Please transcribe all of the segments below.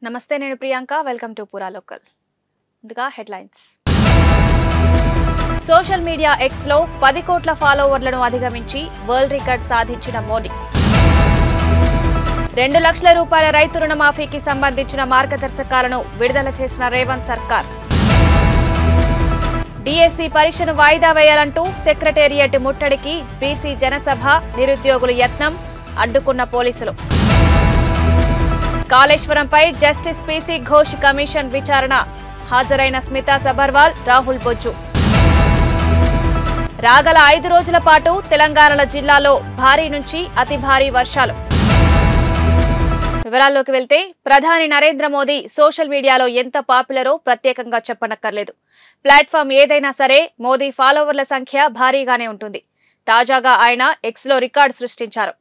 నమస్తే నేను Priyanka welcome to పురా లోకల్ ముందుగా హెడ్లైన్స్ సోషల్ మీడియా ఎక్స్ లో 10 కోట్ల ఫాలోవర్లను అధిగమించి వరల్డ్ రికార్డ్ సాధించిన మోడీ 2 లక్షల రూపాయల రైతు రుణమాఫీకి సంబంధించిన మార్గదర్శకాలను విడుదల చేసిన రేవంత్ సర్కార్ డిఎస్సి పరీక్షను వాయిదా వేయాలంటూ సెక్రటేరియట్ ముట్టడికి బీసీ జనసభ నిరుద్యోగుల యత్నం అడ్డుకున్న పోలీసులు కాళేశ్వరంపై జస్టిస్ పీసీ ఘోష్ కమిషన్ విచారణ హాజరైన స్మితా సబర్వాల్ రాహుల్ బొజ్జు రాగల 5 రోజుల పాటు తెలంగాణ జిల్లాలో భారీ నుంచి అతి భారీ వర్షాలు వివరాల్లోకి వెళ్తే ప్రధాని నరేంద్ర మోదీ సోషల్ మీడియాలో ఎంత పాపులరో ప్రత్యేకంగా చెప్పనక్కర్లేదు. ప్లాట్ఫామ్ ఏదైనా సరే మోదీ ఫాలోవర్ల సంఖ్య భారీగానే ఉంటుంది. తాజాగా ఆయన ఎక్స్ లో రికార్డు సృష్టించారు.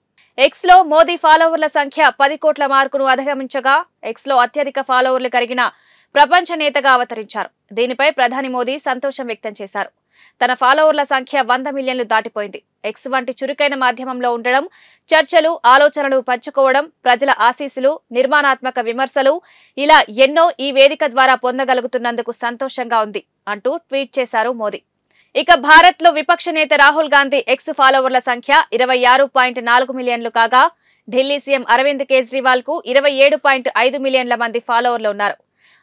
ఎక్స్ లో మోదీ ఫాలోవర్ల సంఖ్య 10 కోట్ల మార్కును అధిగమించగా ఎక్స్ లో అత్యధిక ఫాలోవర్లు కలిగిన ప్రపంచ నేతగా అవతరించారు. దీనిపై ప్రధాని మోదీ సంతోషం వ్యక్తం చేశారు. తన ఫాలోవర్ల సంఖ్య 100 మిలియన్లు దాటిపోయింది. ఎక్స్ వంటి చురుకైన మాధ్యమంలో ఉండడం, చర్చలు, ఆలోచనలు పంచుకోవడం, ప్రజల ఆశీస్సులు, నిర్మాణాత్మక విమర్శలు ఇలా ఎన్నో ఈ వేదిక ద్వారా పొందగలుగుతున్నందుకు సంతోషంగా ఉంది అంటూ ట్వీట్ చేశారు మోదీ. ఇక భారత్ లో విపక్ష నేత రాహుల్ గాంధీ ఎక్స్ ఫాలోవర్ల సంఖ్య 26.4 మిలియన్లు కాగా ఢిల్లీ సీఎం అరవింద్ కేజ్రీవాల్ కు 27.5 మిలియన్ల మంది ఫాలోవర్లు ఉన్నారు.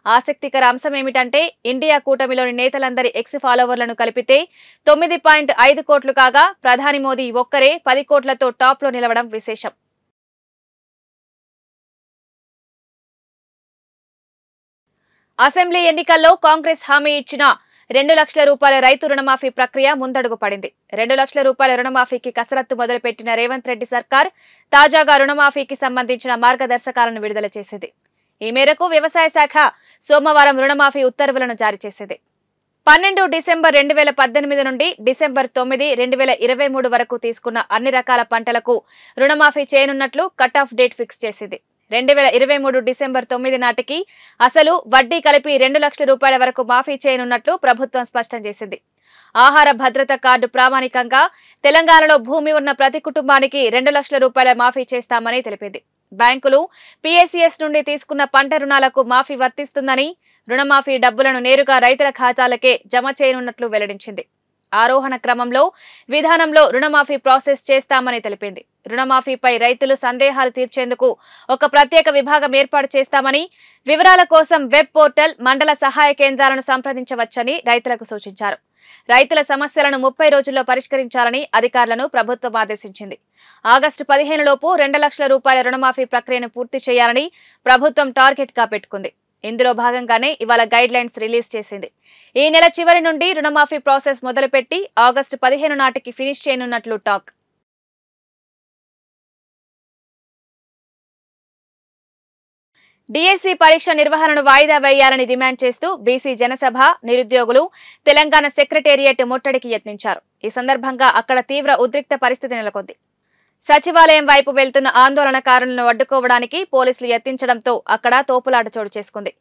ఆసక్తికర అంశం ఏమిటంటే ఇండియా కూటమిలోని నేతలందరి ఎక్స్ ఫాలోవర్లను కలిపితే 9.5 కోట్లు కాగా ప్రధాని మోదీ ఒక్కరే 10 కోట్లతో టాప్ లో నిలవడం విశేషం. అసెంబ్లీ ఎన్నికల్లో కాంగ్రెస్ హామీ ఇచ్చిన 2 లక్షల రూపాయల రైతు రుణమాఫీ ప్రక్రియ ముందడుగు పడింది. 2 లక్షల రూపాయల రుణమాఫీకి కసరత్తు మొదలుపెట్టిన రేవంత్ రెడ్డి సర్కార్ తాజాగా రుణమాఫీకి సంబంధించిన మార్గదర్శకాలను విడుదల చేసింది. ఈ మేరకు వ్యవసాయ శాఖ సోమవారం రుణమాఫీ ఉత్తర్వులను జారీ చేసింది. 12 డిసెంబర్ 2018 నుండి డిసెంబర్ 9, 2023 వరకు తీసుకున్న అన్ని రకాల పంటలకు రుణమాఫీ చేయనున్నట్లు కట్ ఆఫ్ డేట్ ఫిక్స్ చేసింది. 2023 డిసెంబర్ 9 నాటికి అసలు వడ్డీ కలిపి 2 లక్షల రూపాయల వరకు మాఫీ చేయనున్నట్లు ప్రభుత్వం స్పష్టం చేసింది. ఆహార భద్రత కార్డు ప్రామాణికంగా తెలంగాణలో భూమి ఉన్న ప్రతి కుటుంబానికి 2 లక్షల రూపాయల మాఫీ చేస్తామని తెలిపింది. బ్యాంకులు పీఎస్సీఎస్ నుండి తీసుకున్న పంట రుణాలకు మాఫీ వర్తిస్తుందని, రుణమాఫీ డబ్బులను నేరుగా రైతుల ఖాతాలకే జమ చేయనున్నట్లు వెల్లడించింది. ఆరోహణ క్రమంలో విధానంలో రుణమాఫీ ప్రాసెస్ చేస్తామని తెలిపింది. రుణమాఫీపై రైతులు సందేహాలు తీర్చేందుకు ఒక ప్రత్యేక విభాగం ఏర్పాటు చేస్తామని, వివరాల కోసం వెబ్ పోర్టల్, మండల సహాయ కేంద్రాలను సంప్రదించవచ్చని రైతులకు సూచించారు. రైతుల సమస్యలను 30 రోజుల్లో పరిష్కరించాలని అధికారులను ప్రభుత్వం ఆదేశించింది. ఆగస్టు 15 లోపు 2 లక్షల రూపాయల రుణమాఫీ ప్రక్రియను పూర్తి చేయాలని ప్రభుత్వం టార్గెట్ గా పెట్టుకుంది. ఇందులో భాగంగానే ఇవాళ గైడ్ లైన్స్ రిలీజ్ చేసింది. ఈ నెల చివరి నుండి రుణమాఫీ ప్రాసెస్ మొదలుపెట్టి ఆగస్టు 15 నాటికి ఫినిష్ చేయనున్నట్లు టాక్. డిఎస్సి పరీక్ష నిర్వహణను వాయిదా వేయాలని డిమాండ్ చేస్తూ బీసీ జనసభ నిరుద్యోగులు తెలంగాణ సెక్రటేరియట్ ముట్టడికి యత్నించారు. ఈ సందర్భంగా అక్కడ తీవ్ర ఉద్రిక్త పరిస్థితి నెలకొంది. సచివాలయం వైపు వెళ్తున్న ఆందోళనకారులను అడ్డుకోవడానికి పోలీసులు యత్నించడంతో అక్కడ తోపులాట చోటు చేసుకుంది.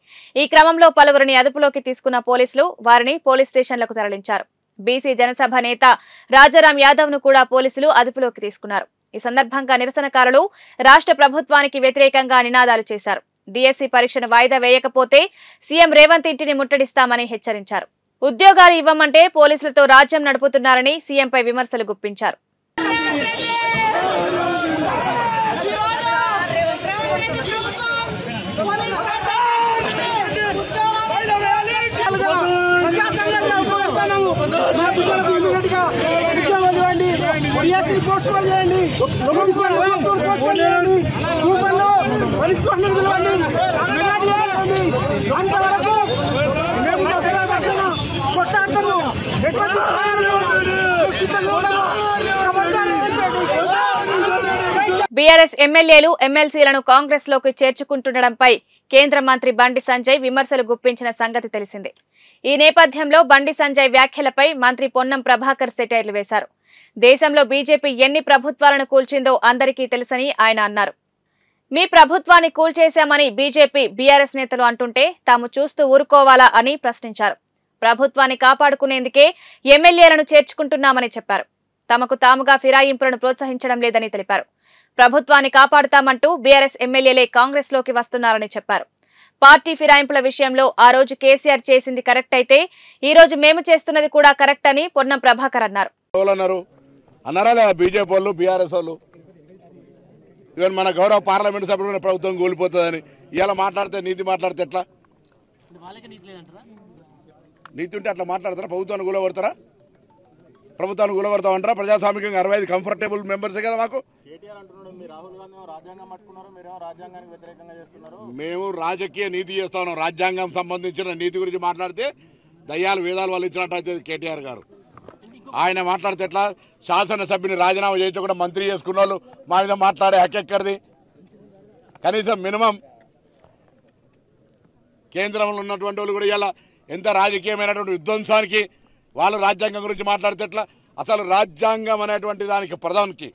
ఈ క్రమంలో పలువురిని అదుపులోకి తీసుకున్న పోలీసులు వారిని పోలీస్ స్టేషన్లకు తరలించారు. బీసీ జనసభ నేత రాజారాం యాదవ్ ను కూడా పోలీసులు అదుపులోకి తీసుకున్నారు. ఈ సందర్భంగా నిరసనకారులు రాష్ట్ర ప్రభుత్వానికి వ్యతిరేకంగా నినాదాలు చేశారు. డిఎస్సి పరీక్షను వాయిదా వేయకపోతే సీఎం రేవంత్ ఇంటిని ముట్టడిస్తామని హెచ్చరించారు. ఉద్యోగాలు ఇవ్వమంటే పోలీసులతో రాజ్యం నడుపుతున్నారని సీఎంపై విమర్శలు గుప్పించారు. బీఆర్ఎస్ ఎమ్మెల్యేలు ఎమ్మెల్సీలను కాంగ్రెస్ లోకి చేర్చుకుంటుండడంపై కేంద్ర మంత్రి బండి సంజయ్ విమర్శలు గుప్పించిన సంగతి తెలిసిందే. ఈ నేపథ్యంలో బండి సంజయ్ వ్యాఖ్యలపై మంత్రి పొన్నం ప్రభాకర్ సెటైర్లు వేశారు. దేశంలో బీజేపీ ఎన్ని ప్రభుత్వాలను కూల్చిందో అందరికీ తెలుసని ఆయన అన్నారు. మీ ప్రభుత్వాన్ని కూల్చేశామని బీజేపీ బీఆర్ఎస్ నేతలు అంటుంటే తాము చూస్తూ ఊరుకోవాలా అని ప్రశ్నించారు. ప్రభుత్వాన్ని కాపాడుకునేందుకే ఎమ్మెల్యేలను చేర్చుకుంటున్నామని చెప్పారు. తమకు తాముగా ఫిరాయింపులను ప్రోత్సహించడం లేదని తెలిపారు. ప్రభుత్వాన్ని కాపాడుతామంటూ బీఆర్ఎస్ ఎమ్మెల్యేలే కాంగ్రెస్ లోకి వస్తున్నారని చెప్పారు. పార్టీ ఫిరాయింపుల విషయంలో ఆ రోజు కేసీఆర్ చేసింది కరెక్ట్ అయితే ఈ రోజు మేము చేస్తున్నది కూడా కరెక్ట్ అని పొన్నం ప్రభాకర్ అన్నారు. బీజేపీ వాళ్ళు బీఆర్ఎస్ వాళ్ళు ఈవెన్ మన గౌరవ పార్లమెంట్ సభ్యులు ప్రభుత్వం కూలిపోతుందని ఇలా మాట్లాడితే నీతి మాట్లాడితే ఎట్లా? నీతి ఉంటే అట్లా మాట్లాడతారా? ప్రభుత్వాన్ని కూలగొడతారా? ప్రభుత్వాన్ని కూలగొడతామంటారా? ప్రజాస్వామికంగా 65 కంఫర్టబుల్ మెంబర్సే కదా మాకు. మేము రాజకీయ నీతి చేస్తాం. రాజ్యాంగం సంబంధించిన నీతి గురించి మాట్లాడితే దయ్యాలు వేదాలు వాళ్ళు ఇచ్చినట్టు అయితే కేటీఆర్ గారు ఆయన మాట్లాడితే ఎట్లా? శాసనసభ్యుని రాజీనామా చేస్తే కూడా మంత్రి చేసుకున్న వాళ్ళు మా మీద మాట్లాడే హక్కెక్కడిది? కనీసం మినిమం కేంద్రంలో ఉన్నటువంటి వాళ్ళు కూడా ఇలా ఎంత రాజకీయమైనటువంటి విధ్వంసానికి వాళ్ళు రాజ్యాంగం గురించి మాట్లాడితే ఎట్లా? అసలు రాజ్యాంగం అనేటువంటి దానికి ప్రధానికి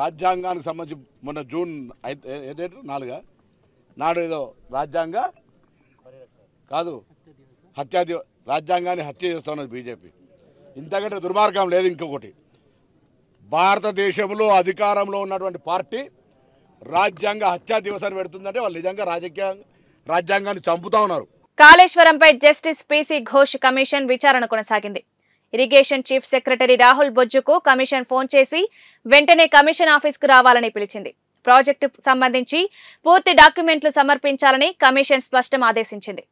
రాజ్యాంగానికి సంబంధించి మొన్న జూన్ 4 నాడు ఏదో రాజ్యాంగ కాదు రాజ్యాంగాన్ని హత్య చేస్తున్నది బీజేపీ. ఇంతకంటే దుర్మార్గం లేదు. ఇంకొకటి, భారతదేశంలో అధికారంలో ఉన్నటువంటి పార్టీ రాజ్యాంగ హత్యా దివసాన్ని పెడుతుందంటే వాళ్ళు నిజంగా రాజ్యాంగాన్ని చంపుతా ఉన్నారు. కాళేశ్వరంపై జస్టిస్ పీసీ ఘోష్ కమిషన్ విచారణ కొనసాగింది. ఇరిగేషన్ చీఫ్ సెక్రటరీ రాహుల్ బొజ్జుకు కమిషన్ ఫోన్ చేసి వెంటనే కమిషన్ ఆఫీస్కు రావాలని పిలిచింది. ప్రాజెక్టు సంబంధించి పూర్తి డాక్యుమెంట్లు సమర్పించాలని కమిషన్ స్పష్టం ఆదేశించింది.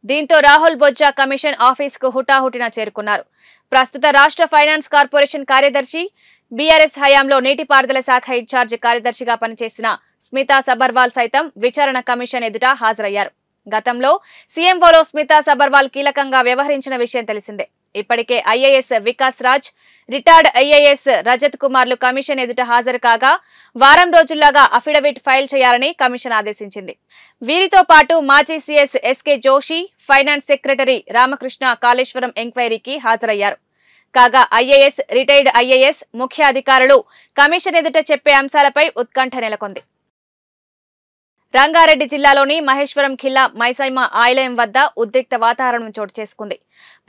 దీంతో రాహుల్ బొజ్జా కమిషన్ ఆఫీస్కు హుటాహుటిన చేరుకున్నారు. ప్రస్తుత రాష్ట్ర ఫైనాన్స్ కార్పొరేషన్ కార్యదర్శి, బీఆర్ఎస్ హయాంలో నీటిపారుదల శాఖ ఇన్ఛార్జ్ కార్యదర్శిగా పనిచేసిన స్మితా సబర్వాల్ సైతం విచారణ కమిషన్ ఎదుట హాజరయ్యారు. గతంలో సీఎంఓలో స్మితా సబర్వాల్ కీలకంగా వ్యవహరించిన విషయం తెలిసిందే. ఇప్పటికే IAS Vikas Raj, retired IAS Rajat కుమార్లు కమిషన్ ఎదుట హాజరు కాగా వారం రోజుల్లోగా అఫిడవిట్ ఫైల్ చేయాలని కమిషన్ ఆదేశించింది. వీరితో పాటు మాజీ CS SK Joshi, finance secretary Ramakrishna Kaleshwaram ఎంక్వైరీకి హాజరయ్యారు. కాగా ఐఏఎస్, రిటైర్డ్ ఐఏఎస్ ముఖ్య అధికారులు కమిషన్ ఎదుట చెప్పే అంశాలపై ఉత్కంఠ నెలకొంది. రంగారెడ్డి జిల్లాలోని మహేశ్వరం ఖిల్లా మైసమ్మ ఆలయం వద్ద ఉద్రిక్త వాతావరణం చోటు చేసుకుంది.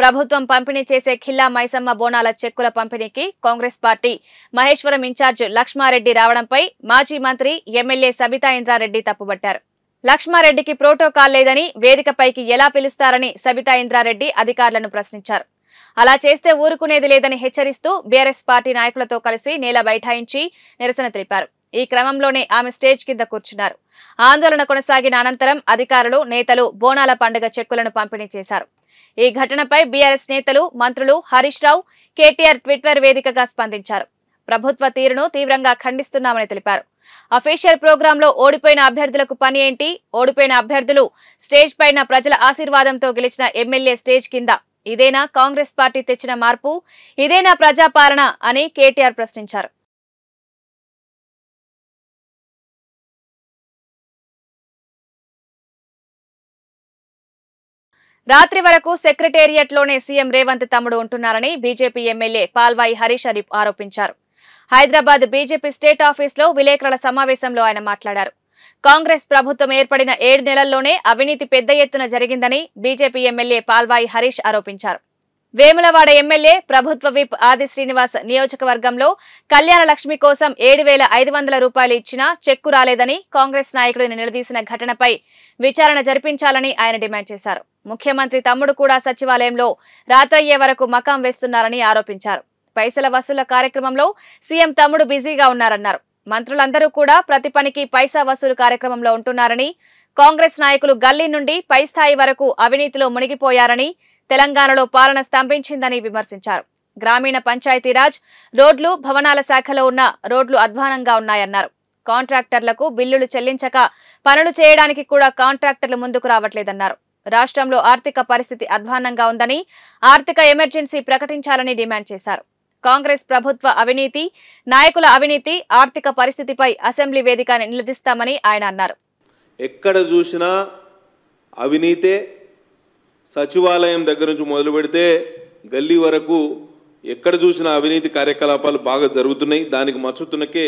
ప్రభుత్వం పంపిణీ చేసే ఖిల్లా మైసమ్మ బోనాల చెక్కుల పంపిణీకి కాంగ్రెస్ పార్టీ మహేశ్వరం ఇన్ఛార్జ్ లక్ష్మారెడ్డి రావడంపై మాజీ మంత్రి ఎమ్మెల్యే సబితా ఇంద్రారెడ్డి తప్పుబట్టారు. లక్ష్మారెడ్డికి ప్రోటోకాల్ లేదని, వేదికపైకి ఎలా పిలుస్తారని సబితా ఇంద్రారెడ్డి అధికారులను ప్రశ్నించారు. అలా చేస్తే ఊరుకునేది లేదని హెచ్చరిస్తూ బీఆర్ఎస్ పార్టీ నాయకులతో కలిసి నేల బైఠాయించి నిరసన తెలిపారు. ఈ క్రమంలోనే ఆమె స్టేజ్ కింద కూర్చున్నారు. ఆందోళన కొనసాగిన అనంతరం అధికారులు, నేతలు బోనాల పండుగ చెక్కులను పంపిణీ చేశారు. ఈ ఘటనపై బీఆర్ఎస్ నేతలు, మంత్రులు హరీష్ రావు, కేటీఆర్ ట్విట్టర్ వేదికగా స్పందించారు. ప్రభుత్వ తీరును తీవ్రంగా ఖండిస్తున్నామని తెలిపారు. అఫీషియల్ ప్రోగ్రాంలో ఓడిపోయిన అభ్యర్థులకు పని ఏంటి? ఓడిపోయిన అభ్యర్థులు స్టేజ్ పైన ప్రజల ఆశీర్వాదంతో గెలిచిన ఎమ్మెల్యే స్టేజ్ కింద. ఇదేనా కాంగ్రెస్ పార్టీ తెచ్చిన మార్పు? ఇదేనా ప్రజాపాలన అని కేటీఆర్ ప్రశ్నించారు. రాత్రి వరకు సెక్రటేరియట్లోనే సీఎం రేవంత్ తమ్ముడు ఉంటున్నారని బీజేపీ ఎమ్మెల్యే పాల్వాయి హరీష్ ఆరోపించారు. హైదరాబాద్ బీజేపీ స్టేట్ ఆఫీసులో విలేకరుల సమావేశంలో ఆయన మాట్లాడారు. కాంగ్రెస్ ప్రభుత్వం ఏర్పడిన 7 నెలల్లోనే అవినీతి పెద్ద ఎత్తున జరిగిందని బీజేపీ ఎమ్మెల్యే పాల్వాయి హరీష్ ఆరోపించారు. వేములవాడ ఎమ్మెల్యే ప్రభుత్వ విప్ ఆది శ్రీనివాస్ నియోజకవర్గంలో కళ్యాణ లక్ష్మి కోసం 7,500 రూపాయలు ఇచ్చినా చెక్కు రాలేదని కాంగ్రెస్ నాయకుడిని నిలదీసిన ఘటనపై విచారణ జరిపించాలని ఆయన డిమాండ్ చేశారు. ముఖ్యమంత్రి తమ్ముడు కూడా సచివాలయంలో రాత్రయ్యే వరకు మకాం వేస్తున్నారని ఆరోపించారు. పైసల వసూళ్ల కార్యక్రమంలో సీఎం తమ్ముడు బిజీగా ఉన్నారన్నారు. మంత్రులందరూ కూడా ప్రతి పనికి పైసా వసూలు కార్యక్రమంలో ఉంటున్నారని, కాంగ్రెస్ నాయకులు గల్లీ నుండి పై స్థాయి వరకు అవినీతిలో మునిగిపోయారని, తెలంగాణలో పాలన స్తంభించిందని విమర్శించారు. గ్రామీణ పంచాయతీరాజ్, రోడ్లు, భవనాల శాఖలో ఉన్న రోడ్లు అధ్వానంగా ఉన్నాయన్నారు. కాంట్రాక్టర్లకు బిల్లులు చెల్లించక పనులు చేయడానికి కూడా కాంట్రాక్టర్లు ముందుకు రావట్లేదన్నారు. రాష్ట్రంలో ఆర్థిక పరిస్థితి అధ్వానంగా ఉందని, ఆర్థిక ఎమర్జెన్సీ ప్రకటించాలని డిమాండ్ చేశారు. కాంగ్రెస్ ప్రభుత్వ అవినీతి, నాయకుల అవినీతి, ఆర్థిక పరిస్థితిపై అసెంబ్లీ వేదిక నిలదీస్తామని ఆయన అన్నారు. ఎక్కడ చూసినా అవినీతే, సచివాలయం దగ్గర నుంచి మొదలు పెడితే గల్లీ వరకు ఎక్కడ చూసినా అవినీతి కార్యకలాపాలు బాగా జరుగుతున్నాయి. దానికి మచ్చుతున్నకే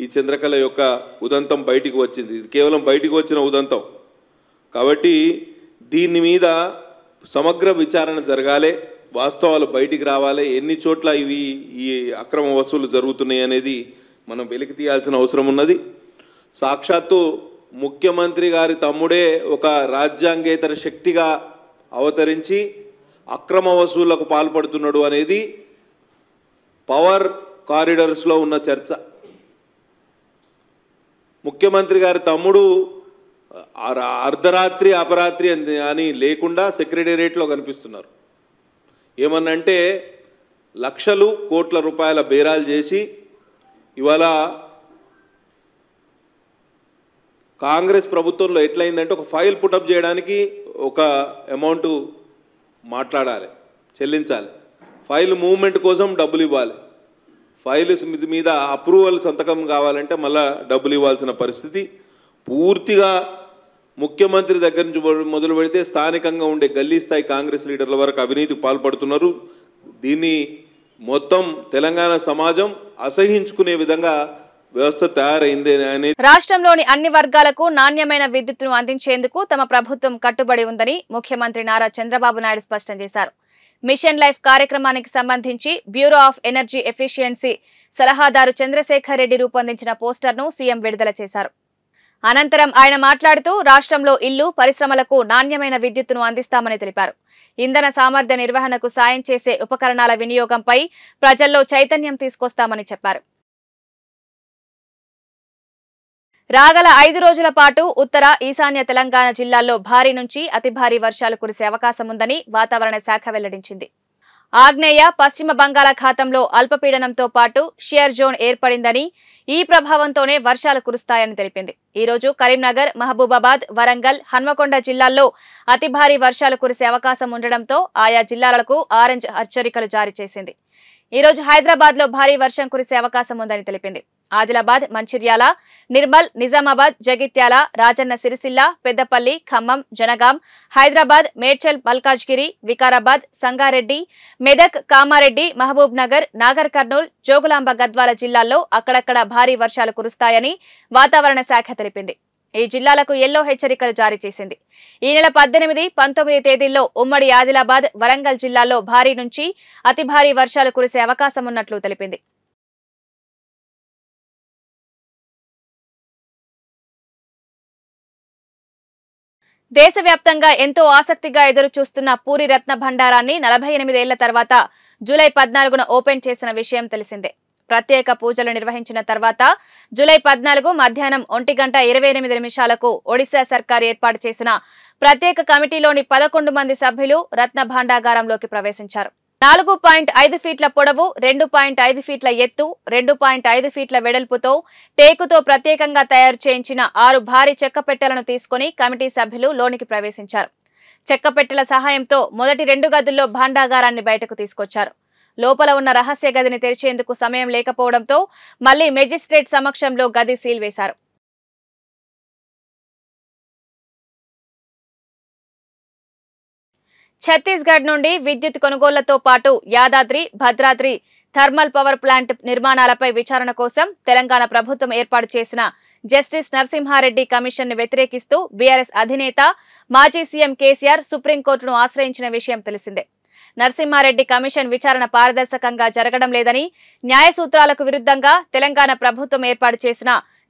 ఈ చంద్రకళ యొక్క ఉదంతం బయటికి వచ్చింది. ఇది కేవలం బయటికి వచ్చిన ఉదంతం కాబట్టి దీని మీద సమగ్ర విచారణ జరగాలి, వాస్తవాలు బయటికి రావాలి. ఎన్ని చోట్ల ఈ అక్రమ వసూలు జరుగుతున్నాయి అనేది మనం వెలికి తీయాల్సిన అవసరం ఉన్నది. సాక్షాత్తు ముఖ్యమంత్రి గారి తమ్ముడే ఒక రాజ్యాంగేతర శక్తిగా అవతరించి అక్రమ వసూళ్లకు పాల్పడుతున్నాడు అనేది పవర్ కారిడార్స్లో ఉన్న చర్చ. ముఖ్యమంత్రి గారి తమ్ముడు అర్ధరాత్రి అపరాత్రి అని లేకుండా సెక్రటేరియట్లో కనిపిస్తున్నారు. ఏమన్నంటే లక్షలు కోట్ల రూపాయల బేరాలు చేసి ఇవాళ కాంగ్రెస్ ప్రభుత్వంలో ఎట్లయిందంటే ఒక ఫైల్ పుటప్ చేయడానికి ఒక అమౌంట్ మాట్లాడాలి, చెల్లించాలి, ఫైల్ మూవ్మెంట్ కోసం డబ్బులు ఇవ్వాలి, ఫైల్ మీద అప్రూవల్ సంతకం కావాలంటే మళ్ళీ డబ్బులు ఇవ్వాల్సిన పరిస్థితి. పూర్తిగా ముఖ్యమంత్రి దగ్గర నుంచి మొదలు పెడితే స్థానికంగా ఉండే గల్లీ స్థాయి కాంగ్రెస్ లీడర్ల వరకు అవినీతికి పాల్పడుతున్నారు. దీన్ని మొత్తం తెలంగాణ సమాజం అసహించుకునే విధంగా వ్యవస్థ తయారైంది అని. రాష్ట్రంలోని అన్ని వర్గాలకు నాణ్యమైన విద్యుత్తును అందించేందుకు తమ ప్రభుత్వం కట్టుబడి ఉందని ముఖ్యమంత్రి నారా చంద్రబాబు నాయుడు స్పష్టం చేశారు. మిషన్ లైఫ్ కార్యక్రమానికి సంబంధించి బ్యూరో ఆఫ్ ఎనర్జీ ఎఫిషియన్సీ సలహాదారు చంద్రశేఖర్ రెడ్డి రూపొందించిన పోస్టర్ను సీఎం విడుదల చేశారు. అనంతరం ఆయన మాట్లాడుతూ రాష్ట్రంలో ఇల్లు, పరిశ్రమలకు నాణ్యమైన విద్యుత్తును అందిస్తామని తెలిపారు. ఇంధన సామర్థ్య నిర్వహణకు సాయం చేసే ఉపకరణాల వినియోగంపై ప్రజల్లో చైతన్యం తీసుకొస్తామని చెప్పారు. రాగల 5 రోజుల పాటు ఉత్తర, ఈశాన్య తెలంగాణ జిల్లాల్లో భారీ నుంచి అతి భారీ వర్షాలు కురిసే అవకాశం ఉందని వాతావరణ శాఖ వెల్లడించింది. ఆగ్నేయ, పశ్చిమ బంగాళాఖాతంలో అల్పపీడనంతో పాటు షియర్ జోన్ ఏర్పడిందని, ఈ ప్రభావంతోనే వర్షాలు కురుస్తాయని తెలిపింది. ఈ రోజు కరీంనగర్, మహబూబాబాద్, వరంగల్, హన్మకొండ జిల్లాల్లో అతి భారీ వర్షాలు కురిసే అవకాశం ఉండడంతో ఆయా జిల్లాలకు ఆరెంజ్ హెచ్చరికలు జారీ చేసింది. ఈ రోజు హైదరాబాద్ లో భారీ వర్షం కురిసే అవకాశం ఉందని తెలిపింది. ఆదిలాబాద్, మంచిర్యాల, నిర్మల్, నిజామాబాద్, జగిత్యాల, రాజన్న సిరిసిల్ల, పెద్దపల్లి, ఖమ్మం, జనగాం, హైదరాబాద్, మేడ్చల్, మల్కాజ్గిరి, వికారాబాద్, సంగారెడ్డి, మెదక్, కామారెడ్డి, మహబూబ్ నగర్, నాగర్ కర్నూల్, జోగులాంబ, గద్వాల జిల్లాల్లో అక్కడక్కడ భారీ వర్షాలు కురుస్తాయని వాతావరణ శాఖ తెలిపింది. ఈ జిల్లాలకు యెల్లో హెచ్చరికలు జారీ చేసింది. ఈ నెల 18, 19 తేదీల్లో ఉమ్మడి ఆదిలాబాద్, వరంగల్ జిల్లాల్లో భారీ నుంచి అతి భారీ వర్షాలు కురిసే అవకాశం ఉన్నట్లు తెలిపింది. దేశవ్యాప్తంగా ఎంతో ఆసక్తిగా ఎదురు చూస్తున్న పూరి రత్న భండారాన్ని 48 ఏళ్ల తర్వాత జూలై 14న ఓపెన్ చేసిన విషయం తెలిసిందే. ప్రత్యేక పూజలు నిర్వహించిన తర్వాత జూలై 14 మధ్యాహ్నం 1:28 ఒడిశా సర్కార్ ఏర్పాటు చేసిన ప్రత్యేక కమిటీలోని 11 మంది సభ్యులు రత్న భాండాగారంలోకి ప్రవేశించారు. 4.5 ఫీట్ల పొడవు, 2.5 ఫీట్ల ఎత్తు, 2.5 ఫీట్ల వెడల్పుతో టేకుతో ప్రత్యేకంగా తయారు చేయించిన 6 భారీ చెక్కపెట్టెలను తీసుకుని కమిటీ సభ్యులు లోనికి ప్రవేశించారు. చెక్కపెట్టెల సహాయంతో మొదటి 2 గదుల్లో భాండాగారాన్ని బయటకు తీసుకొచ్చారు. లోపల ఉన్న రహస్య గదిని తెరిచేందుకు సమయం లేకపోవడంతో మళ్లీ మెజిస్ట్రేట్ సమక్షంలో గది సీల్ వేశారు. ఛత్తీస్గఢ్ నుండి విద్యుత్ కొనుగోళ్లతో పాటు Yadadri, Bhadradri thermal power plant నిర్మాణాలపై విచారణ కోసం తెలంగాణ ప్రభుత్వం ఏర్పాటు చేసిన జస్టిస్ నరసింహారెడ్డి కమిషన్ ను వ్యతిరేకిస్తూ బీఆర్ఎస్ అధినేత, మాజీ సీఎం కేసీఆర్ సుప్రీంకోర్టును ఆశ్రయించిన విషయం తెలిసిందే. నరసింహారెడ్డి కమిషన్ విచారణ పారదర్శకంగా జరగడం లేదని, న్యాయ సూత్రాలకు విరుద్ధంగా తెలంగాణ ప్రభుత్వం ఏర్పాటు చేసిన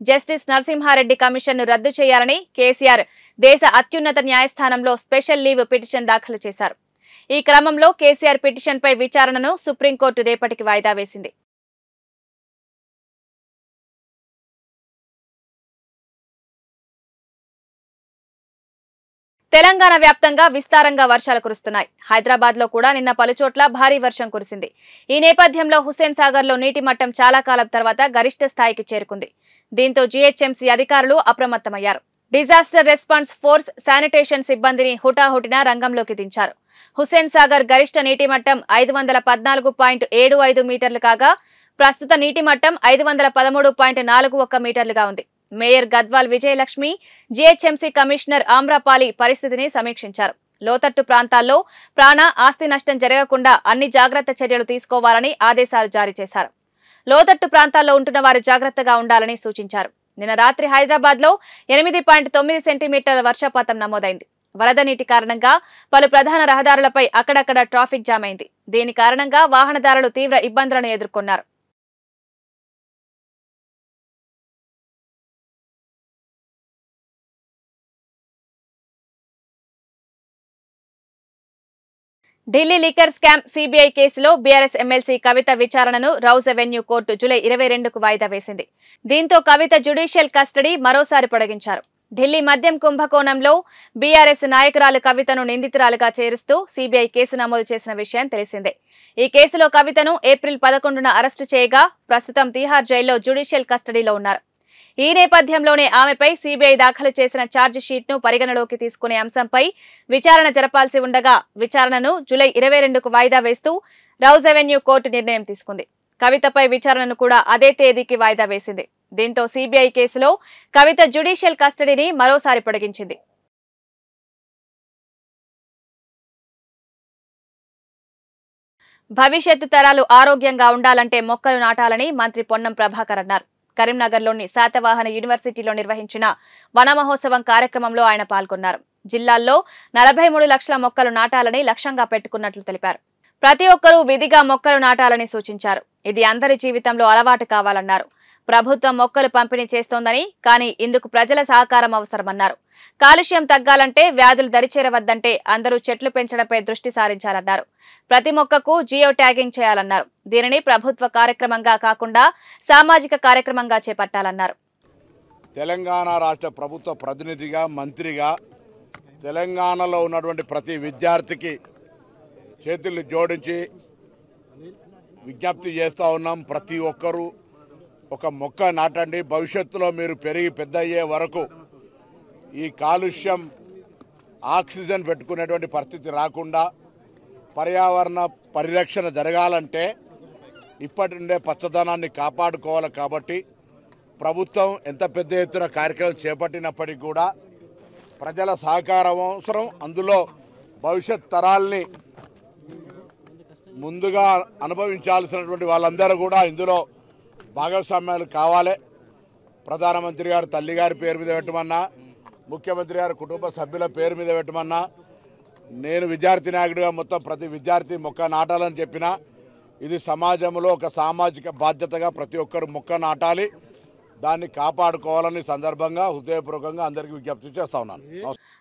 జస్టిస్ నరసింహారెడ్డి కమిషన్ ను రద్దు చేయాలని కేసీఆర్ దేశ అత్యున్నత న్యాయస్థానంలో స్పెషల్ లీవ్ పిటిషన్ దాఖలు చేశారు. ఈ క్రమంలో కేసీఆర్ పిటిషన్పై విచారణను సుప్రీంకోర్టు రేపటికి వాయిదా వేసింది. తెలంగాణ వ్యాప్తంగా విస్తారంగా వర్షాలు కురుస్తున్నాయి. హైదరాబాద్ లో కూడా నిన్న పలుచోట్ల భారీ వర్షం కురిసింది. ఈ నేపథ్యంలో హుస్సేన్ సాగర్ లో నీటి మట్టం చాలా కాలం తర్వాత గరిష్ట స్థాయికి చేరుకుంది. దీంతో జీహెచ్ఎంసీ అధికారులు అప్రమత్తమయ్యారు. డిజాస్టర్ రెస్పాన్స్ ఫోర్స్, శానిటేషన్ సిబ్బందిని హుటాహుటిన రంగంలోకి దించారు. హుస్సేన్ సాగర్ గరిష్ట నీటి మట్టం 514.75 మీటర్లు కాగా ప్రస్తుత నీటి మట్టం 513.41 మీటర్లుగా ఉంది. Mayor Gadwal Vijayalakshmi, GHMC commissioner Amrapali పరిస్థితిని సమీక్షించారు. లోతట్టు ప్రాంతాల్లో ప్రాణ, ఆస్తి నష్టం జరగకుండా అన్ని జాగ్రత్త చర్యలు తీసుకోవాలని ఆదేశాలు జారీ చేశారు. లోతట్టు ప్రాంతాల్లో ఉంటున్న వారు జాగ్రత్తగా ఉండాలని సూచించారు. నిన్న రాత్రి హైదరాబాద్ లో 8.9 సెంటీమీటర్ల వర్షపాతం నమోదైంది. వరద నీటి కారణంగా పలు ప్రధాన రహదారులపై అక్కడక్కడ ట్రాఫిక్ జామ్ అయింది. దీని కారణంగా వాహనదారులు తీవ్ర ఇబ్బందులను ఎదుర్కొన్నారు. ఢిల్లీ లిక్కర్ స్కామ్ సిబిఐ కేసులో బీఆర్ఎస్ ఎమ్మెల్సీ కవిత విచారణను రౌజ్ అవెన్యూ కోర్టు జూలై 22కు వాయిదా వేసింది. దీంతో కవిత జ్యుడిషియల్ కస్టడీ మరోసారి పొడిగించారు. ఢిల్లీ మద్యం కుంభకోణంలో బీఆర్ఎస్ నాయకురాలు కవితను నిందితురాలుగా చేరుస్తూ సిబిఐ కేసు నమోదు చేసిన విషయం తెలిసిందే. ఈ కేసులో కవితను ఏప్రిల్ 11న అరెస్టు చేయగా ప్రస్తుతం తిహార్ జైల్లో జ్యుడిషియల్ కస్టడీలో ఉన్నారు. ఈ నేపథ్యంలోనే ఆమెపై సిబిఐ దాఖలు చేసిన ఛార్జ్ షీట్ను పరిగణలోకి తీసుకునే అంశంపై విచారణ జరపాల్సి ఉండగా విచారణను జూలై 22కు వాయిదా వేస్తూ రౌజ్ అవెన్యూ కోర్టు నిర్ణయం తీసుకుంది. కవితపై విచారణను కూడా అదే తేదీకి వాయిదా వేసింది. దీంతో సిబిఐ కేసులో కవిత జ్యుడిషియల్ కస్టడీని మరోసారి పొడిగించింది. భవిష్యత్తు తరాలు ఆరోగ్యంగా ఉండాలంటే మొక్కలు నాటాలని మంత్రి పొన్నం ప్రభాకర్ అన్నారు. కరీంనగర్లోని శాతవాహన యూనివర్సిటీలో నిర్వహించిన వన మహోత్సవం కార్యక్రమంలో ఆయన పాల్గొన్నారు. జిల్లాల్లో 43 లక్షల మొక్కలు నాటాలని లక్ష్యంగా పెట్టుకున్నట్లు తెలిపారు. ప్రతి ఒక్కరూ విధిగా మొక్కలు నాటాలని సూచించారు. ఇది అందరి జీవితంలో అలవాటు కావాలన్నారు. ప్రభుత్వం మొక్కలు పంపిణీ చేస్తోందని, కానీ ఇందుకు ప్రజల సహకారం అవసరమన్నారు. కాలుష్యం తగ్గాలంటే, వ్యాధులు దరిచేరవద్దంటే అందరూ చెట్లు పెంచడంపై దృష్టి సారించాలన్నారు. ప్రతి మొక్కకు జియో ట్యాగింగ్ చేయాలన్నారు. దీనిని ప్రభుత్వ కార్యక్రమంగా కాకుండా సామాజిక కార్యక్రమంగా చేపట్టాలన్నారు. తెలంగాణ రాష్ట్ర ప్రభుత్వ ప్రతినిధిగా, మంత్రిగా తెలంగాణలో ఉన్నటువంటి ప్రతి విద్యార్థికి చేతులు జోడించి విజ్ఞప్తి చేస్తూ ఉన్నాం. ప్రతి ఒక్కరూ ఒక మొక్క నాటండి. భవిష్యత్తులో మీరు పెరిగి పెద్ద అయ్యే వరకు ఈ కాలుష్యం ఆక్సిజన్ పెట్టుకునేటువంటి పరిస్థితి రాకుండా పర్యావరణ పరిరక్షణ జరగాలంటే ఇప్పటి నుండే పచ్చదనాన్ని కాపాడుకోవాలి. కాబట్టి ప్రభుత్వం ఎంత పెద్ద ఎత్తున కార్యక్రమం చేపట్టినప్పటికీ కూడా ప్రజల సహకారం అవసరం. అందులో భవిష్యత్ తరాల్ని ముందుగా అనుభవించాల్సినటువంటి వాళ్ళందరూ కూడా ఇందులో భాగస్వామ్యాలు కావాలి. ప్రధానమంత్రి గారు తల్లి గారి పేరు మీద పెట్టమన్నా, ముఖ్యమంత్రి గారు కుటుంబ సభ్యుల పేరు మీద పెట్టమన్నా, నేను విద్యార్థి నాయకుడిగా మొత్తం ప్రతి విద్యార్థి మొక్క నాటాలని చెప్పినా, ఇది సమాజంలో ఒక సామాజిక బాధ్యతగా ప్రతి ఒక్కరు మొక్క నాటాలి, దాన్ని కాపాడుకోవాలని సందర్భంగా హృదయపూర్వకంగా అందరికీ విజ్ఞప్తి చేస్తా ఉన్నాను.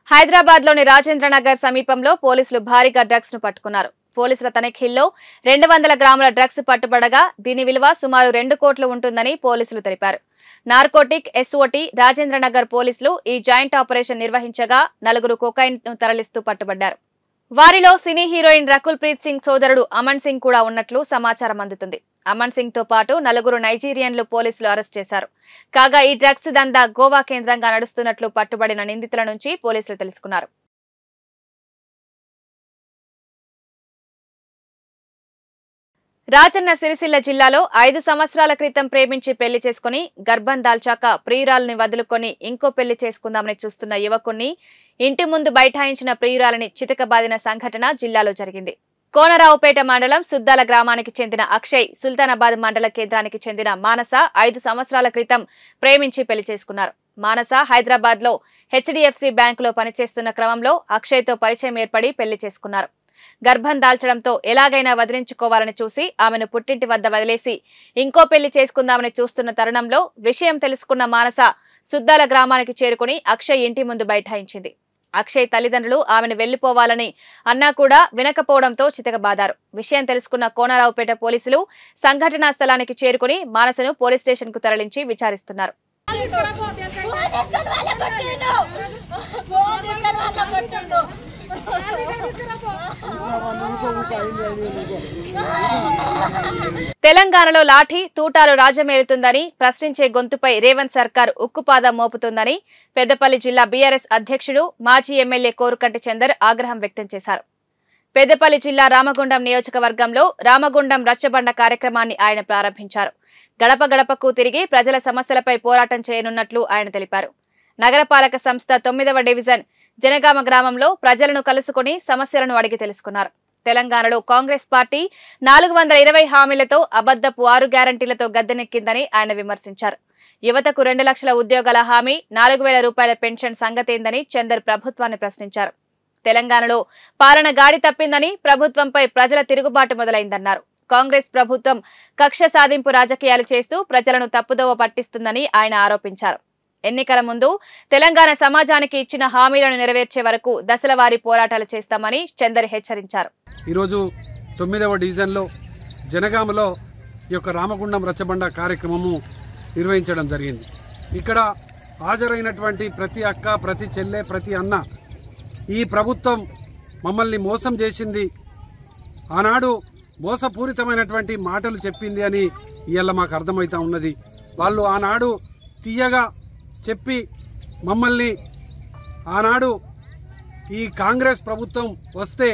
హైదరాబాద్ లోని రాజేంద్రనగర్ సమీపంలో పోలీసులు భారీగా డ్రగ్స్ ను పట్టుకున్నారు. పోలీసుల తనిఖీల్లో 200 గ్రాముల డ్రగ్స్ పట్టుబడగా దీని విలువ సుమారు 2 కోట్లు ఉంటుందని పోలీసులు తెలిపారు. నార్కోటిక్ ఎస్ఓటీ రాజేంద్రనగర్ పోలీసులు ఈ జాయింట్ ఆపరేషన్ నిర్వహించగా 4 కొకైన్ ను తరలిస్తూ పట్టుబడ్డారు. వారిలో సినీ హీరోయిన్ రకుల్ ప్రీత్ సింగ్ సోదరుడు అమన్ సింగ్ కూడా ఉన్నట్లు సమాచారం అందుతుంది. అమన్ సింగ్ తో పాటు 4 నైజీరియన్లు పోలీసులు అరెస్ట్ చేశారు. కాగా ఈ డ్రగ్స్ దందా గోవా కేంద్రంగా నడుస్తున్నట్లు పట్టుబడిన నిందితుల నుంచి పోలీసులు తెలుసుకున్నారు. రాజన్న సిరిసిల్ల జిల్లాలో 5 సంవత్సరాల క్రితం ప్రేమించి పెళ్లి చేసుకుని గర్భం దాల్చాక ప్రియురాలని వదులుకొని ఇంకో పెళ్లి చేసుకుందామని చూస్తున్న యువకుణ్ణి ఇంటి ముందు బైఠాయించిన ప్రియురాలని చితకబాదిన సంఘటన జిల్లాలో జరిగింది. కోనరావుపేట మండలం సుద్దాల గ్రామానికి చెందిన అక్షయ్, సుల్తానాబాద్ మండల కేంద్రానికి చెందిన మానస 5 సంవత్సరాల క్రితం ప్రేమించి పెళ్లి చేసుకున్నారు. మానస హైదరాబాద్ లో హెచ్డిఎఫ్సి బ్యాంకులో పనిచేస్తున్న క్రమంలో అక్షయ్తో పరిచయం ఏర్పడి పెళ్లి చేసుకున్నారు. గర్భం దాల్చడంతో ఎలాగైనా వదిలించుకోవాలని చూసి ఆమెను పుట్టింటి వద్ద వదిలేసి ఇంకో పెళ్లి చేసుకుందామని చూస్తున్న తరుణంలో విషయం తెలుసుకున్న మానస సుద్దాల గ్రామానికి చేరుకుని అక్షయ్ ఇంటి ముందు బైఠాయించింది. అక్షయ్ తల్లిదండ్రులు ఆమెను వెళ్లిపోవాలని అన్నా కూడా వినకపోవడంతో చితకబాదారు. విషయం తెలుసుకున్న కోనరావుపేట పోలీసులు సంఘటనా స్థలానికి చేరుకుని మానసను పోలీస్ స్టేషన్ కు తరలించి విచారిస్తున్నారు. తెలంగాణలో లాఠీ తూటాలు రాజమేలుతుందని, ప్రశ్నించే గొంతుపై రేవంత్ సర్కార్ ఉక్కుపాదం మోపుతుందని పెద్దపల్లి జిల్లా బీఆర్ఎస్ అధ్యక్షుడు మాజీ ఎమ్మెల్యే కోరుకంటి చందర్ ఆగ్రహం వ్యక్తం చేశారు. పెద్దపల్లి జిల్లా రామగుండం నియోజకవర్గంలో రామగుండం రచ్చబండ కార్యక్రమాన్ని ఆయన ప్రారంభించారు. గడప గడపకు తిరిగి ప్రజల సమస్యలపై పోరాటం చేయనున్నట్లు ఆయన తెలిపారు. నగరపాలక సంస్థ 9వ డివిజన్ జనగామ గ్రామంలో ప్రజలను కలుసుకుని సమస్యలను అడిగి తెలుసుకున్నారు. తెలంగాణలో కాంగ్రెస్ పార్టీ 420 హామీలతో అబద్ధపు 6 గ్యారంటీలతో గద్దెనెక్కిందని ఆయన విమర్శించారు. యువతకు 2 లక్షల ఉద్యోగాల హామీ, 4000 రూపాయల పెన్షన్ సంగతేందని చందర్ ప్రభుత్వాన్ని ప్రశ్నించారు. తెలంగాణలో పాలన గాడి తప్పిందని, ప్రభుత్వంపై ప్రజల తిరుగుబాటు మొదలైందన్నారు. కాంగ్రెస్ ప్రభుత్వం కక్ష సాధింపు రాజకీయాలు చేస్తూ ప్రజలను తప్పుదోవ పట్టిస్తుందని ఆయన ఆరోపించారు. ఎన్నికల ముందు తెలంగాణ సమాజానికి ఇచ్చిన హామీలను నెరవేర్చే వరకు దశలవారీ పోరాటాలు చేస్తామని చందర్ హెచ్చరించారు. ఈరోజు 9వ డివిజన్లో జనగామలో ఈ యొక్క రామగుండం రచ్చబండ కార్యక్రమము నిర్వహించడం జరిగింది. ఇక్కడ హాజరైనటువంటి ప్రతి అక్క, ప్రతి చెల్లె, ప్రతి అన్న ఈ ప్రభుత్వం మమ్మల్ని మోసం చేసింది, ఆనాడు మోసపూరితమైనటువంటి మాటలు చెప్పింది అని ఇవాళ మాకు అర్థమవుతా ఉన్నది. వాళ్ళు ఆనాడు తీయగా చెప్పి మమ్మల్ని ఆనాడు ఈ కాంగ్రెస్ ప్రభుత్వం వస్తే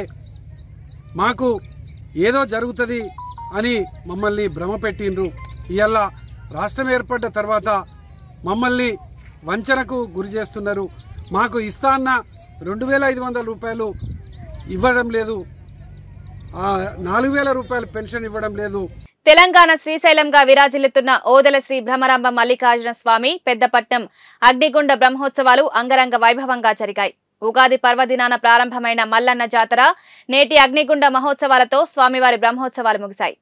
మాకు ఏదో జరుగుతుంది అని మమ్మల్ని భ్రమపెట్టిండ్రు. ఇవాళ రాష్ట్రం ఏర్పడ్డ తర్వాత మమ్మల్ని వంచనకు గురి చేస్తున్నారు. మాకు ఇస్తా అన్న 2500 రూపాయలు ఇవ్వడం లేదు, 4000 రూపాయలు పెన్షన్ ఇవ్వడం లేదు. తెలంగాణ శ్రీశైలంగా విరాజిల్లుతున్న ఓదెల శ్రీ బ్రహ్మరాంబ మల్లికార్జున స్వామి పెద్దపట్నం అగ్నిగుండ బ్రహ్మోత్సవాలు అంగరంగ వైభవంగా జరిగాయి. ఉగాది పర్వదినాన ప్రారంభమైన మల్లన్న జాతర నేటి అగ్నిగుండ మహోత్సవాలతో స్వామివారి బ్రహ్మోత్సవాలు ముగిశాయి.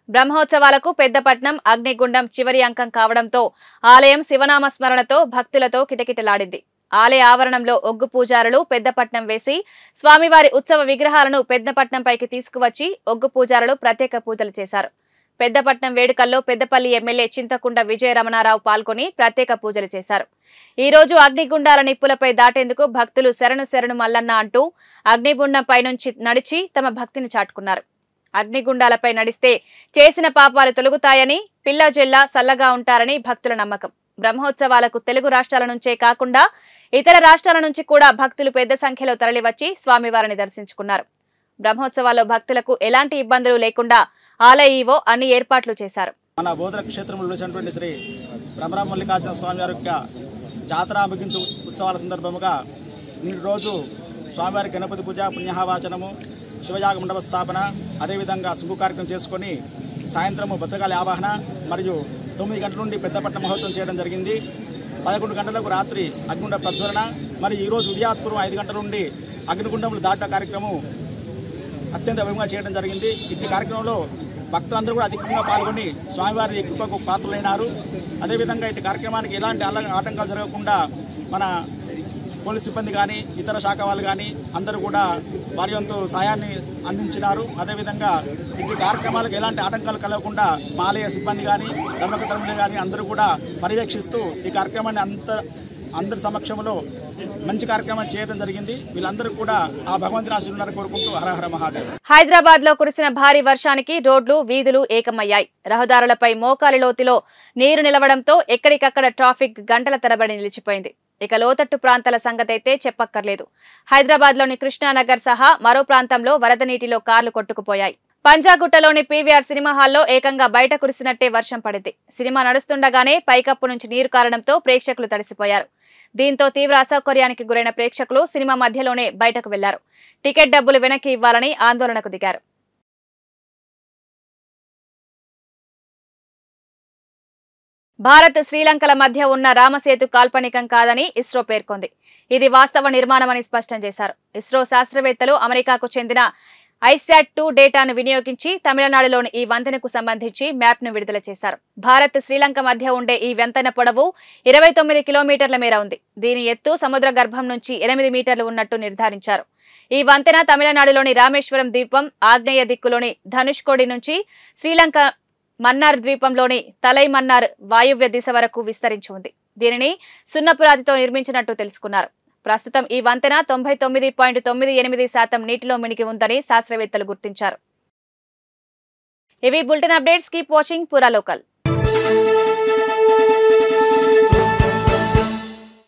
బ్రహ్మోత్సవాలకు పెద్దపట్నం అగ్నిగుండం చివరి అంకం కావడంతో ఆలయం శివనామ స్మరణతో భక్తులతో కిటకిటలాడింది. ఆలయ ఆవరణంలో ఒగ్గు పూజారులు పెద్దపట్నం వేసి స్వామివారి ఉత్సవ విగ్రహాలను పెద్దపట్నంపైకి తీసుకువచ్చి ఒగ్గు పూజారులు ప్రత్యేక పూజలు చేశారు. పెద్దపట్నం వేడుకల్లో పెద్దపల్లి ఎమ్మెల్యే చింతకుండ విజయ రమణారావు పాల్గొని ప్రత్యేక పూజలు చేశారు. ఈ రోజు అగ్నిగుండాల నిప్పులపై దాటేందుకు భక్తులు శరణు శరణు మల్లన్న అంటూ అగ్నిగుండంపై నుంచి నడిచి తమ భక్తిని చాటుకున్నారు. అగ్నిగుండాలపై నడిస్తే చేసిన పాపాలు తొలగుతాయని, పిల్ల జెల్లా సల్లగా ఉంటారని భక్తుల నమ్మకం. బ్రహ్మోత్సవాలకు తెలుగు రాష్ట్రాల నుంచే కాకుండా ఇతర రాష్ట్రాల నుంచి కూడా భక్తులు పెద్ద సంఖ్యలో తరలివచ్చి స్వామివారిని దర్శించుకున్నారు. బ్రహ్మోత్సవాల్లో భక్తులకు ఎలాంటి ఇబ్బందులు లేకుండా ఆలయ ఈవో అన్ని ఏర్పాట్లు చేశారు. మన బోధన క్షేత్రంలో వెలిసినటువంటి శ్రీ బ్రహ్మరాంబ మల్లికార్జున స్వామివారి యొక్క జాతర ముగించు ఉత్సవాల సందర్భముగా నిన్న రోజు స్వామివారి గణపతి పూజ, పుణ్యవాచనము, శివయాగ మండప స్థాపన, అదేవిధంగా శుభ కార్యక్రమం చేసుకొని సాయంత్రము బతుకాలి ఆవాహన మరియు 9 గంటల నుండి పెద్దపట్నం మహోత్సవం చేయడం జరిగింది. 11 గంటలకు రాత్రి అగ్నిగుండ ప్రజ్వలన, మరి ఈరోజు ఉదయాత్పూర్వం 5 గంటల నుండి అగ్నిగుండములు దాట కార్యక్రమం అత్యంత వైభవంగా చేయడం జరిగింది. ఇట్టి కార్యక్రమంలో భక్తులందరూ కూడా అధికంగా పాల్గొని స్వామివారి కృపకు పాత్రలైనారు. అదేవిధంగా ఇటు కార్యక్రమానికి ఎలాంటి ఆటంకాలు జరగకుండా మన పోలీస్ సిబ్బంది కానీ ఇతర శాఖ వాళ్ళు కానీ అందరూ కూడా వారి వంతు సాయాన్ని అందించినారు. అదేవిధంగా ఇటు కార్యక్రమాలకు ఎలాంటి ఆటంకాలు కలగకుండా మా ఆలయ సిబ్బంది కానీ ధర్మకర్తలు కానీ అందరూ కూడా పర్యవేక్షిస్తూ ఈ కార్యక్రమాన్ని అందరి సమక్షంలో మంచి కార్యక్రమం చేయడం జరిగింది. వీళ్ళందరూ కూడా ఆ భగవంతుని ఆశీర్వాదాన్ని కోరుకుంటూ హరహర మహాదేవ్. హైదరాబాద్ లో కురిసిన భారీ వర్షానికి రోడ్లు, వీధులు ఏకమయ్యాయి. రహదారులపై మోకాలి లోతులో నీరు నిలవడంతో ఎక్కడికక్కడ ట్రాఫిక్ గంటల తరబడి నిలిచిపోయింది. ఇక లోతట్టు ప్రాంతాల సంగతైతే చెప్పక్కర్లేదు. హైదరాబాద్ లోని కృష్ణానగర్ సహా మరో ప్రాంతంలో వరద నీటిలో కార్లు కొట్టుకుపోయాయి. పంజాగుట్టలోని పీవీఆర్ సినిమా హాల్లో ఏకంగా బయట కురిసినట్టే వర్షం పడింది. సినిమా నడుస్తుండగానే పైకప్పు నుంచి నీరు కారడంతో ప్రేక్షకులు తడిసిపోయారు. దీంతో తీవ్ర అసౌకర్యానికి గురైన ప్రేక్షకులు సినిమా మధ్యలోనే బయటకు వెళ్లారు. టికెట్ డబ్బులు వెనక్కి ఇవ్వాలని ఆందోళనకు దిగారు. భారత్, శ్రీలంకల మధ్య ఉన్న రామసేతు కాల్పనికం కాదని ఇస్రో పేర్కొంది. ఇది వాస్తవ నిర్మాణమని స్పష్టం చేశారు. ఇస్రో శాస్త్రవేత్తలు అమెరికాకు చెందిన ISAT-2 డేటాను వినియోగించి తమిళనాడులోని ఈ వంతెనకు సంబంధించి మ్యాప్ ను విడుదల చేశారు. భారత్, శ్రీలంక మధ్య ఉండే ఈ వంతెన పొడవు 29 కిలోమీటర్ల మేర ఉంది. దీని ఎత్తు సముద్ర గర్భం నుంచి 8 మీటర్లు ఉన్నట్టు నిర్ధారించారు. ఈ వంతెన తమిళనాడులోని రామేశ్వరం ద్వీపం ఆగ్నేయ దిక్కులోని ధనుష్కోడి నుంచి శ్రీలంక మన్నార్ ద్వీపంలోని తలై మన్నార్ వాయువ్య దిశ వరకు విస్తరించి ఉంది. దీనిని సున్నపురాతితో నిర్మించినట్టు తెలుసుకున్నారు. ప్రస్తుతం ఈ వంతెన 99.98% నీటిలో మునిగి ఉందని శాస్త్రవేత్తలు గుర్తించారు. ఇవి బులెటిన్ అప్డేట్స్. కీప్ వాచింగ్ పూరా లోకల్.